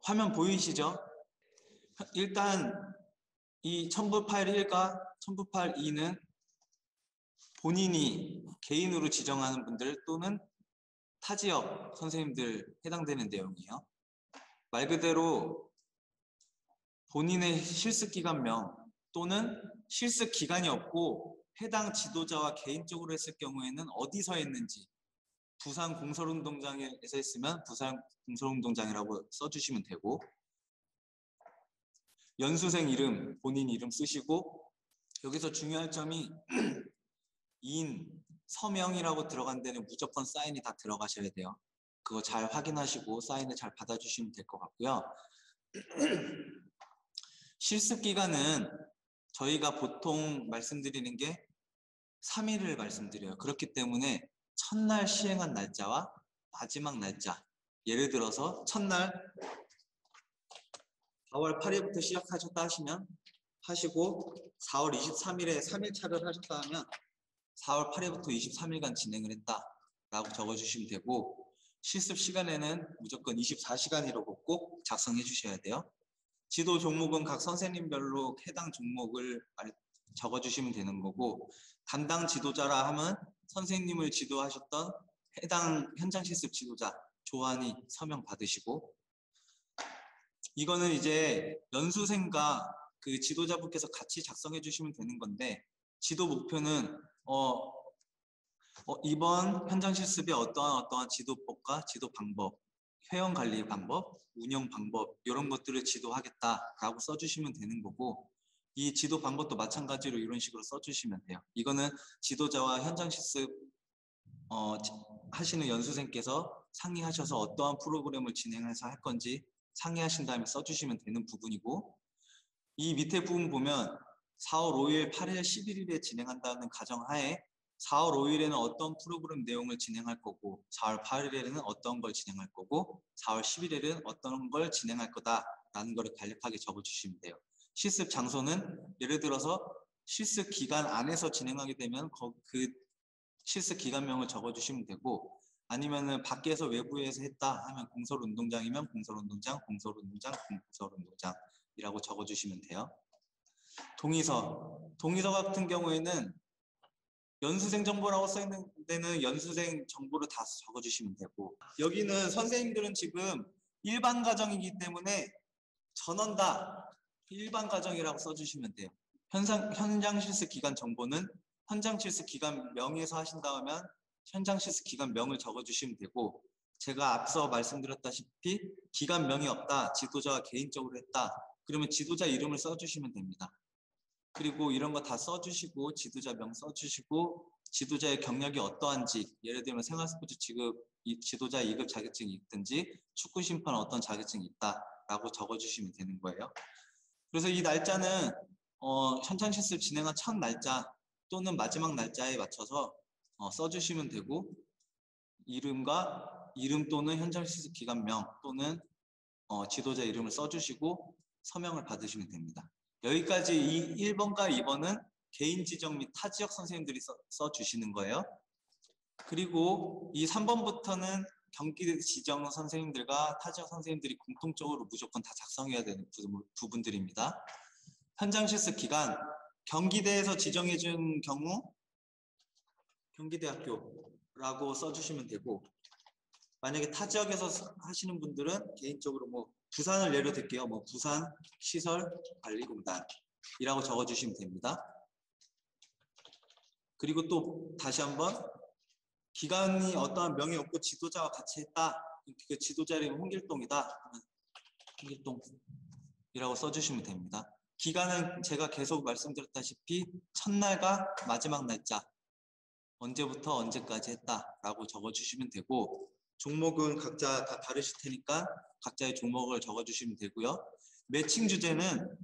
화면 보이시죠? 일단 이 첨부 파일 1과 첨부 파일 2는 본인이 개인으로 지정하는 분들 또는 타 지역 선생님들 해당되는 내용이에요. 말 그대로 본인의 실습기간명 또는 실습기간이 없고 해당 지도자와 개인적으로 했을 경우에는 어디서 했는지, 부산 공설운동장에서 했으면 부산 공설운동장이라고 써주시면 되고, 연수생 이름, 본인 이름 쓰시고, 여기서 중요할 점이 인, 서명이라고 들어간 데는 무조건 사인이 다 들어가셔야 돼요. 그거 잘 확인하시고 사인을 잘 받아주시면 될 것 같고요. 실습 기간은 저희가 보통 말씀드리는 게 3일을 말씀드려요. 그렇기 때문에 첫날 시행한 날짜와 마지막 날짜, 예를 들어서 첫날 4월 8일부터 시작하셨다 하시면 하시고 4월 23일에 3일차를 하셨다 하면 4월 8일부터 23일간 진행을 했다라고 적어주시면 되고, 실습 시간에는 무조건 24시간이라고 꼭 작성해 주셔야 돼요. 지도 종목은 각 선생님별로 해당 종목을 적어주시면 되는 거고, 담당 지도자라 하면 선생님을 지도하셨던 해당 현장 실습 지도자 조한이 서명 받으시고, 이거는 이제 연수생과 그 지도자분께서 같이 작성해 주시면 되는 건데, 지도 목표는 이번 현장 실습에 어떠한 지도법과 지도 방법, 회원 관리 방법, 운영 방법 이런 것들을 지도하겠다라고 써주시면 되는 거고, 이 지도 방법도 마찬가지로 이런 식으로 써주시면 돼요. 이거는 지도자와 현장 실습 하시는 연수생께서 상의하셔서 어떠한 프로그램을 진행해서 할 건지 상의하신 다음에 써주시면 되는 부분이고, 이 밑에 부분 보면 4월 5일, 8일, 11일에 진행한다는 가정하에 4월 5일에는 어떤 프로그램 내용을 진행할 거고, 4월 8일에는 어떤 걸 진행할 거고, 4월 11일에는 어떤 걸 진행할 거다라는 걸 간략하게 적어주시면 돼요. 실습 장소는 예를 들어서 실습 기간 안에서 진행하게 되면 그 실습 기간명을 적어주시면 되고, 아니면은 밖에서 외부에서 했다 하면 공설운동장이면 공설운동장, 공설운동장, 공설운동장이라고 적어주시면 돼요. 동의서 같은 경우에는 연수생 정보라고 써있는 데는 연수생 정보를 다 적어주시면 되고, 여기는 선생님들은 지금 일반 가정이기 때문에 전원 다 일반 가정이라고 써주시면 돼요. 현장 실습 기간 정보는 현장 실습 기간 명에서 하신다면 현장 실습 기간 명을 적어주시면 되고, 제가 앞서 말씀드렸다시피 기간명이 없다, 지도자가 개인적으로 했다, 그러면 지도자 이름을 써주시면 됩니다. 그리고 이런 거 다 써주시고, 지도자명 써주시고, 지도자의 경력이 어떠한지, 예를 들면 생활스포츠 지도자 2급 자격증이 있든지 축구 심판 어떤 자격증이 있다라고 적어주시면 되는 거예요. 그래서 이 날짜는 현장 실습 진행한 첫 날짜 또는 마지막 날짜에 맞춰서 써주시면 되고, 이름 또는 현장 실습 기간명 또는 지도자 이름을 써주시고 서명을 받으시면 됩니다. 여기까지 이 1번과 2번은 개인 지정 및 타 지역 선생님들이 써주시는 거예요. 그리고 이 3번부터는 경기 지정 선생님들과 타 지역 선생님들이 공통적으로 무조건 다 작성해야 되는 부분들입니다. 현장 실습 기간, 경기대에서 지정해준 경우 경기대학교라고 써주시면 되고, 만약에 타 지역에서 하시는 분들은 개인적으로 뭐 부산을 예로 들게요. 뭐 부산 시설 관리공단이라고 적어주시면 됩니다. 그리고 또 다시 한번 기간이 어떠한 명이 없고 지도자와 같이 했다. 그 지도자 이름이 홍길동이다. 홍길동이라고 써주시면 됩니다. 기간은 제가 계속 말씀드렸다시피 첫날과 마지막 날짜, 언제부터 언제까지 했다라고 적어주시면 되고, 종목은 각자 다 다르실 테니까 각자의 종목을 적어주시면 되고요. 매칭 주체는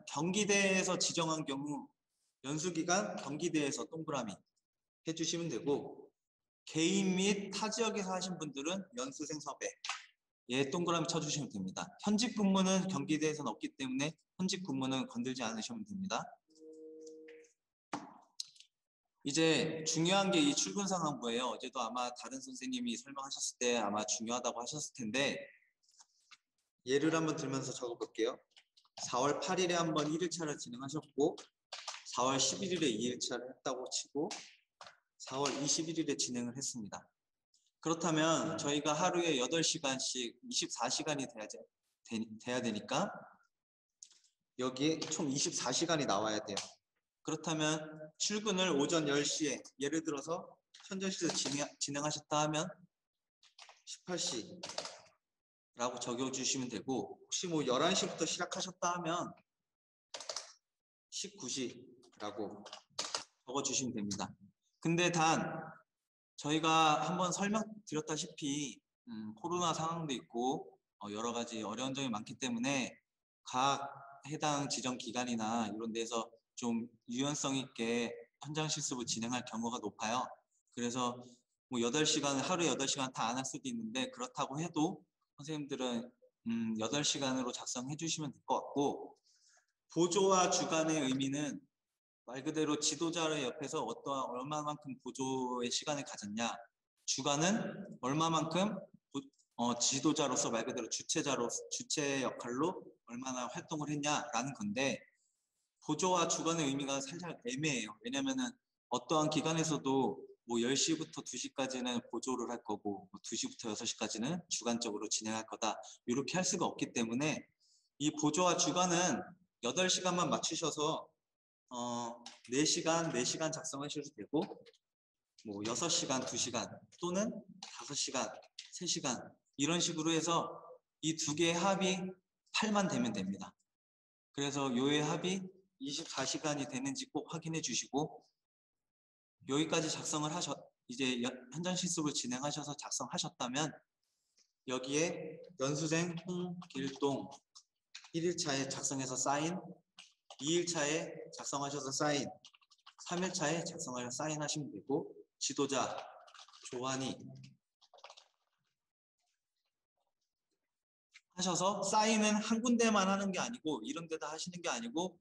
경기대에서 지정한 경우 연수기간 경기대에서 동그라미 해주시면 되고, 개인 및 타 지역에서 하신 분들은 연수생 섭외에 동그라미 쳐주시면 됩니다. 현직 근무는 경기대에서는 없기 때문에 현직 근무는 건들지 않으시면 됩니다. 이제 중요한 게 이 출근 상황부예요. 어제도 아마 다른 선생님이 설명하셨을 때 아마 중요하다고 하셨을 텐데, 예를 한번 들면서 적어볼게요. 4월 8일에 한번 1일차를 진행하셨고 4월 11일에 2일차를 했다고 치고 4월 21일에 진행을 했습니다. 그렇다면 저희가 하루에 8시간씩 24시간이 돼야 되니까 여기에 총 24시간이 나와야 돼요. 그렇다면 출근을 오전 10시에 예를 들어서 현장실에서 진행하셨다 하면 18시라고 적어주시면 되고 혹시 뭐 11시부터 시작하셨다 하면 19시라고 적어주시면 됩니다. 근데 단 저희가 한번 설명드렸다시피 코로나 상황도 있고 여러 가지 어려운 점이 많기 때문에 각 해당 지정 기관이나 이런 데서 좀 유연성 있게 현장 실습을 진행할 경우가 높아요. 그래서 뭐 8시간, 하루에 8시간 다 안 할 수도 있는데 그렇다고 해도 선생님들은 8시간으로 작성해 주시면 될 것 같고 보조와 주간의 의미는 말 그대로 지도자의 옆에서 얼마만큼 보조의 시간을 가졌냐, 주간은 얼마만큼 지도자로서 말 그대로 주체 역할로 얼마나 활동을 했냐라는 건데 보조와 주간의 의미가 살짝 애매해요. 왜냐면은 어떠한 기관에서도 뭐 10시부터 2시까지는 보조를 할 거고 2시부터 6시까지는 주간적으로 진행할 거다 이렇게 할 수가 없기 때문에 이 보조와 주간은 8시간만 맞추셔서 4시간, 4시간 작성하셔도 되고 뭐 6시간, 2시간 또는 5시간, 3시간 이런 식으로 해서 이 두 개의 합이 8만 되면 됩니다. 그래서 요의 합이 24시간이 되는지 꼭 확인해 주시고 여기까지 이제 현장 실습을 진행하셔서 작성하셨다면 여기에 연수생 홍길동 1일차에 작성해서 사인 2일차에 작성하셔서 사인, 3일차에 작성하셔서 사인하시면 되고 지도자 조한이 하셔서 사인은 한 군데만 하는 게 아니고 이런 데다 하시는 게 아니고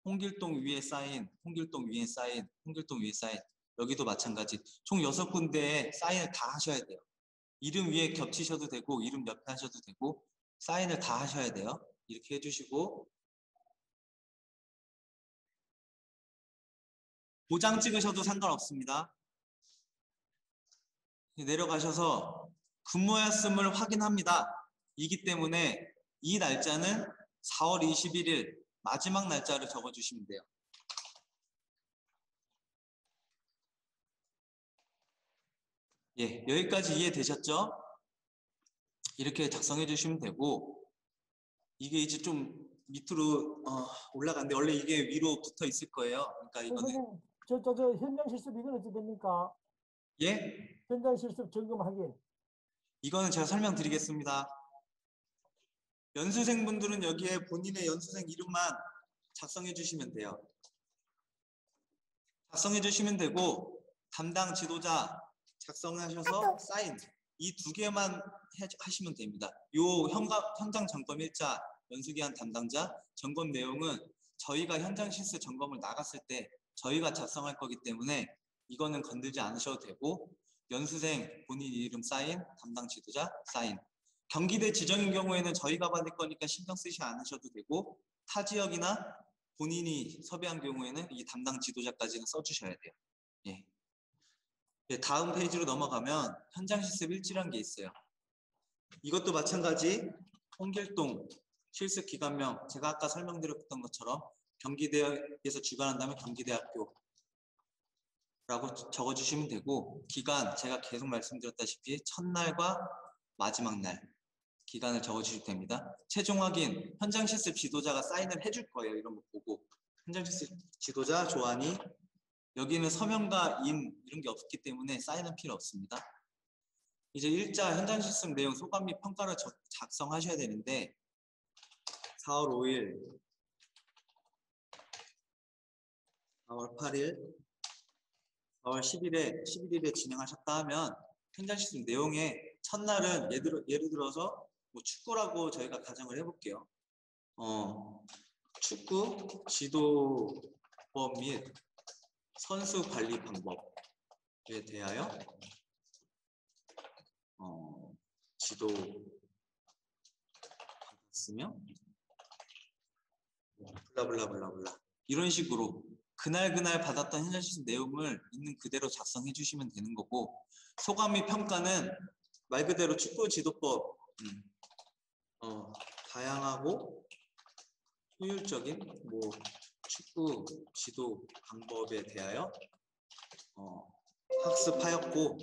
홍길동 위에 사인, 홍길동 위에 사인, 홍길동 위에 사인 여기도 마찬가지 총 6군데에 사인을 다 하셔야 돼요. 이름 위에 겹치셔도 되고 이름 옆에 하셔도 되고 사인을 다 하셔야 돼요. 이렇게 해주시고 도장 찍으셔도 상관없습니다. 내려가셔서 근무였음을 확인합니다. 이기 때문에 이 날짜는 4월 21일 마지막 날짜를 적어주시면 돼요. 예, 여기까지 이해되셨죠? 이렇게 작성해 주시면 되고 이게 이제 좀 밑으로 올라가는데 원래 이게 위로 붙어 있을 거예요. 그러니까 이거는 선생님, 저 현장 실습 이건 어찌 됩니까? 예? 현장 실습 점검 확인. 이거는 제가 설명드리겠습니다. 연수생분들은 여기에 본인의 연수생 이름만 작성해 주시면 돼요. 작성해 주시면 되고 담당 지도자 작성하셔서 사인 이 두 개만 하시면 됩니다. 요 현장 점검 일자 연수기한 담당자 점검 내용은 저희가 현장 실습 점검을 나갔을 때 저희가 작성할 거기 때문에 이거는 건들지 않으셔도 되고 연수생 본인 이름 사인 담당 지도자 사인 경기대 지정인 경우에는 저희가 받을 거니까 신경 쓰지 않으셔도 되고 타 지역이나 본인이 섭외한 경우에는 이 담당 지도자까지는 써주셔야 돼요. 예. 예, 다음 페이지로 넘어가면 현장 실습 일지라는 게 있어요. 이것도 마찬가지 홍길동 실습 기관명 제가 아까 설명드렸던 것처럼 경기대에서 주관한다면 경기대학교라고 적어주시면 되고 기간 제가 계속 말씀드렸다시피 첫날과 마지막 날 기간을 적어주시면 됩니다. 최종 확인 현장 실습 지도자가 사인을 해줄 거예요. 이런 거 보고 현장 실습 지도자 조한이 여기는 서명과 인 이런 게 없기 때문에 사인은 필요 없습니다. 이제 일자 현장 실습 내용 소감 및 평가를 작성하셔야 되는데 4월 5일, 4월 8일, 4월 11일에 진행하셨다 하면 현장 실습 내용의 첫날은 예를 들어서 뭐 축구라고 저희가 가정을 해볼게요. 축구 지도법 및 선수 관리 방법에 대하여 지도 있으며 블라블라블라블라 이런 식으로 그날 받았던 현장 실습 내용을 있는 그대로 작성해 주시면 되는 거고, 소감 및 평가는 말 그대로 축구 지도법 다양하고 효율적인 축구 지도 방법에 대하여 학습하였고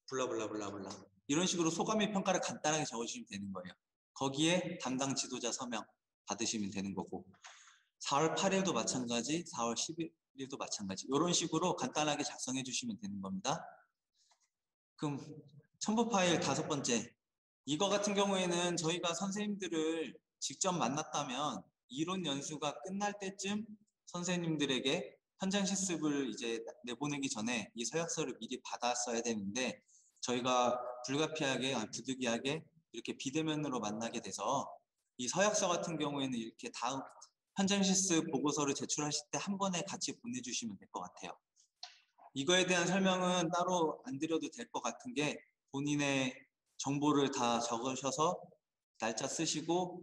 블라블라블라블라 이런 식으로 소감 및 평가를 간단하게 적어주시면 되는 거예요. 거기에 담당 지도자 서명 받으시면 되는 거고, 4월 8일도 마찬가지, 4월 11일도 마찬가지 이런 식으로 간단하게 작성해 주시면 되는 겁니다. 그럼 첨부 파일 5번째, 이거 같은 경우에는 저희가 선생님들을 직접 만났다면 이론 연수가 끝날 때쯤 선생님들에게 현장 실습을 이제 내보내기 전에 이 서약서를 미리 받았어야 되는데, 저희가 불가피하게 부득이하게 이렇게 비대면으로 만나게 돼서 이 서약서 같은 경우에는 이렇게 다음 현장 실습 보고서를 제출하실 때 한 번에 같이 보내주시면 될 것 같아요. 이거에 대한 설명은 따로 안 드려도 될 것 같은 게, 본인의 정보를 다 적으셔서 날짜 쓰시고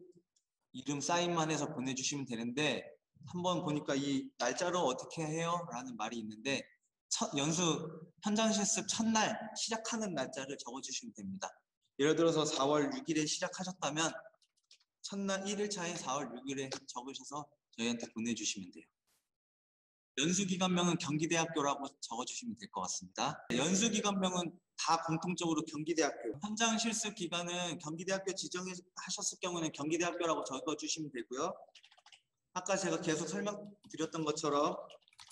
이름 사인만 해서 보내주시면 되는데, 한번 보니까 이 날짜로 어떻게 해요? 라는 말이 있는데, 연수 현장 실습 첫날 시작하는 날짜를 적어주시면 됩니다. 예를 들어서 4월 6일에 시작하셨다면 첫날 1일차인 4월 6일에 적으셔서 저희한테 보내주시면 돼요. 연수기관명은 경기대학교라고 적어주시면 될 것 같습니다. 연수기관명은 다 공통적으로 경기대학교, 현장 실습 기간은 경기대학교 지정하셨을 경우는 경기대학교라고 적어주시면 되고요. 아까 제가 계속 설명드렸던 것처럼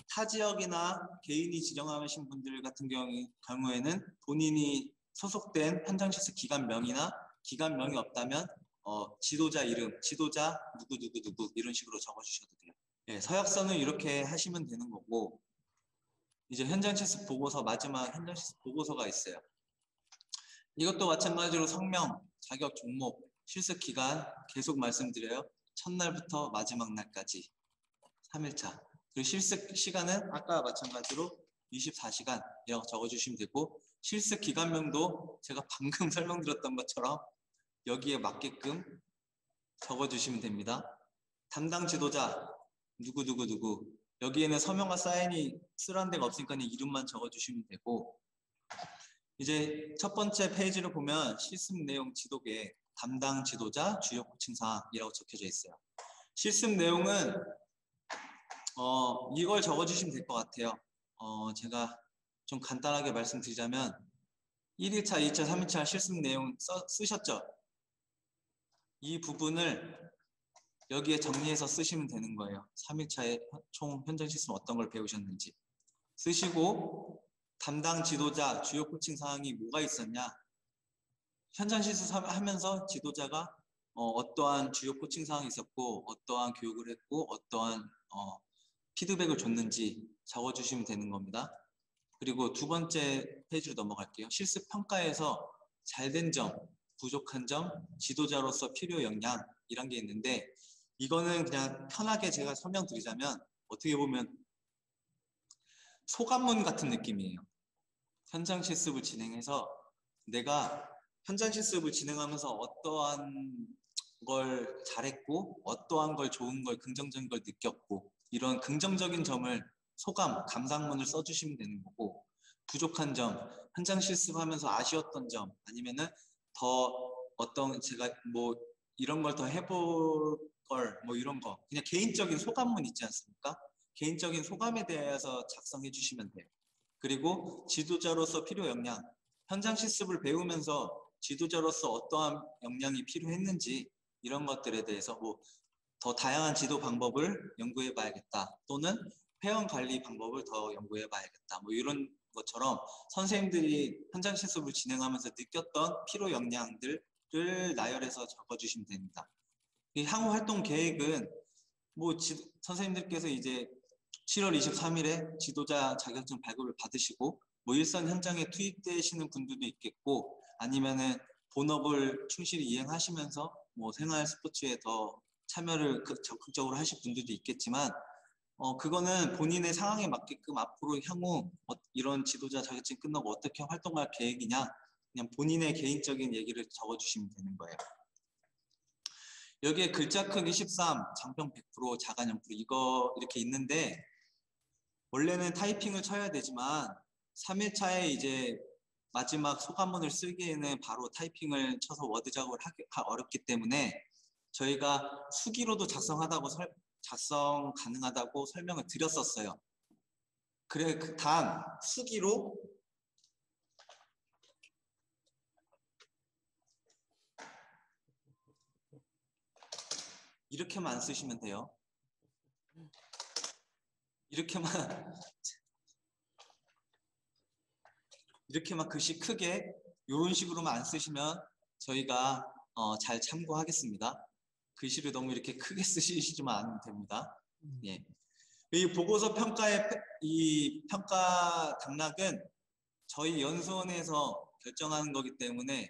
타 지역이나 개인이 지정하신 분들 같은 경우에는 본인이 소속된 현장 실습 기관명이나 기관명이 없다면 지도자 이름, 지도자 누구 이런 식으로 적어주셔도 돼요. 네, 서약서는 이렇게 하시면 되는 거고, 이제 현장 실습 보고서, 마지막 현장 실습 보고서가 있어요. 이것도 마찬가지로 성명, 자격 종목, 실습 기간 계속 말씀드려요. 첫날부터 마지막 날까지 3일차. 그리고 실습 시간은 아까 마찬가지로 24시간이라고 적어주시면 되고, 실습 기간명도 제가 방금 설명드렸던 것처럼 여기에 맞게끔 적어주시면 됩니다. 담당 지도자 누구 여기에는 서명과 사인이 쓰라는 데가 없으니까 이름만 적어주시면 되고, 이제 첫 번째 페이지를 보면 실습 내용 지도계 담당 지도자 주요 코칭 사항이라고 적혀져 있어요. 실습 내용은 이걸 적어주시면 될 것 같아요. 제가 좀 간단하게 말씀드리자면 1일차, 2차, 3일차 실습 내용 쓰셨죠? 이 부분을 여기에 정리해서 쓰시면 되는 거예요. 3일차에 총 현장 실습 어떤 걸 배우셨는지 쓰시고, 담당 지도자 주요 코칭 사항이 뭐가 있었냐, 현장 실습하면서 지도자가 어떠한 주요 코칭 사항이 있었고 어떠한 교육을 했고 어떠한 피드백을 줬는지 적어주시면 되는 겁니다. 그리고 두 번째 페이지로 넘어갈게요. 실습 평가에서 잘된 점, 부족한 점, 지도자로서 필요 역량 이런 게 있는데, 이거는 그냥 편하게 제가 설명드리자면 어떻게 보면 소감문 같은 느낌이에요. 현장 실습을 진행해서 내가 현장 실습을 진행하면서 어떠한 걸 잘했고 어떠한 걸 좋은 걸 긍정적인 걸 느꼈고, 이런 긍정적인 점을 소감, 감상문을 써주시면 되는 거고, 부족한 점, 현장 실습하면서 아쉬웠던 점, 아니면은 더 어떤 제가 이런 걸 더 해볼 걸 이런 거, 그냥 개인적인 소감문 있지 않습니까? 개인적인 소감에 대해서 작성해 주시면 돼요. 그리고 지도자로서 필요 역량, 현장 실습을 배우면서 지도자로서 어떠한 역량이 필요했는지 이런 것들에 대해서 더 다양한 지도 방법을 연구해 봐야겠다, 또는 회원 관리 방법을 더 연구해 봐야겠다, 이런 것처럼 선생님들이 현장 실습을 진행하면서 느꼈던 필요 역량들을 나열해서 적어주시면 됩니다. 이 향후 활동 계획은 선생님들께서 이제 7월 23일에 지도자 자격증 발급을 받으시고 일선 현장에 투입되시는 분들도 있겠고, 아니면은 본업을 충실히 이행하시면서 생활 스포츠에 더 참여를 적극적으로 하실 분들도 있겠지만, 그거는 본인의 상황에 맞게끔 앞으로 향후 이런 지도자 자격증 끝나고 어떻게 활동할 계획이냐, 그냥 본인의 개인적인 얘기를 적어주시면 되는 거예요. 여기에 글자 크기 13, 장평 100%, 자간 0% 이거 이렇게 있는데 원래는 타이핑을 쳐야 되지만 3일차에 이제 마지막 소감문을 쓰기에는 바로 타이핑을 쳐서 워드 작업을 하기 어렵기 때문에 저희가 수기로도 작성 가능하다고 설명을 드렸었어요. 그래 단 수기로 이렇게만 쓰시면 돼요. 이렇게만 글씨 크게 이런 식으로만 안 쓰시면 저희가 잘 참고하겠습니다. 글씨를 너무 이렇게 크게 쓰시지만 않으면 됩니다. 예. 이 보고서 이 평가 당락은 저희 연수원에서 결정하는 거기 때문에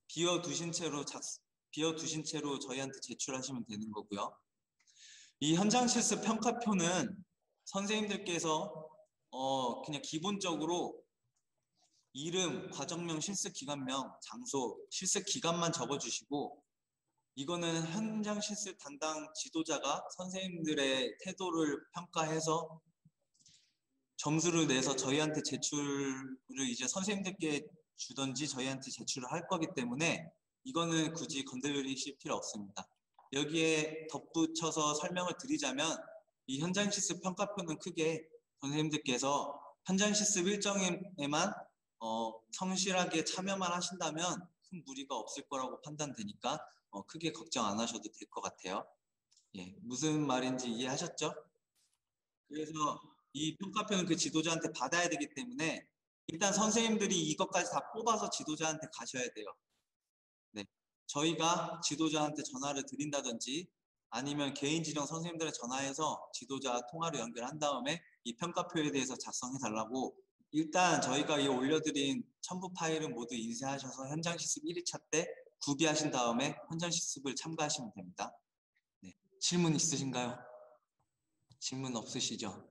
비워두신 채로 저희한테 제출하시면 되는 거고요. 이 현장 실습 평가표는 선생님들께서 그냥 기본적으로 이름, 과정명, 실습 기간명, 장소, 실습 기간만 적어주시고 이거는 현장 실습 담당 지도자가 선생님들의 태도를 평가해서 점수를 내서 저희한테 제출을 이제 선생님들께 주던지 저희한테 제출을 할 거기 때문에 이거는 굳이 건드리실 필요 없습니다. 여기에 덧붙여서 설명을 드리자면 이 현장 실습 평가표는 크게 선생님들께서 현장 실습 일정에만 성실하게 참여만 하신다면 큰 무리가 없을 거라고 판단되니까 크게 걱정 안 하셔도 될 것 같아요. 예, 무슨 말인지 이해하셨죠? 그래서 이 평가표는 그 지도자한테 받아야 되기 때문에 일단 선생님들이 이것까지 다 뽑아서 지도자한테 가셔야 돼요. 네, 저희가 지도자한테 전화를 드린다든지 아니면 개인 지정 선생님들에 전화해서 지도자 통화로 연결한 다음에 이 평가표에 대해서 작성해 달라고 일단 저희가 이 올려드린 첨부 파일은 모두 인쇄하셔서 현장 실습 1일차 때 구비하신 다음에 현장 실습을 참가하시면 됩니다. 네, 질문 있으신가요? 질문 없으시죠?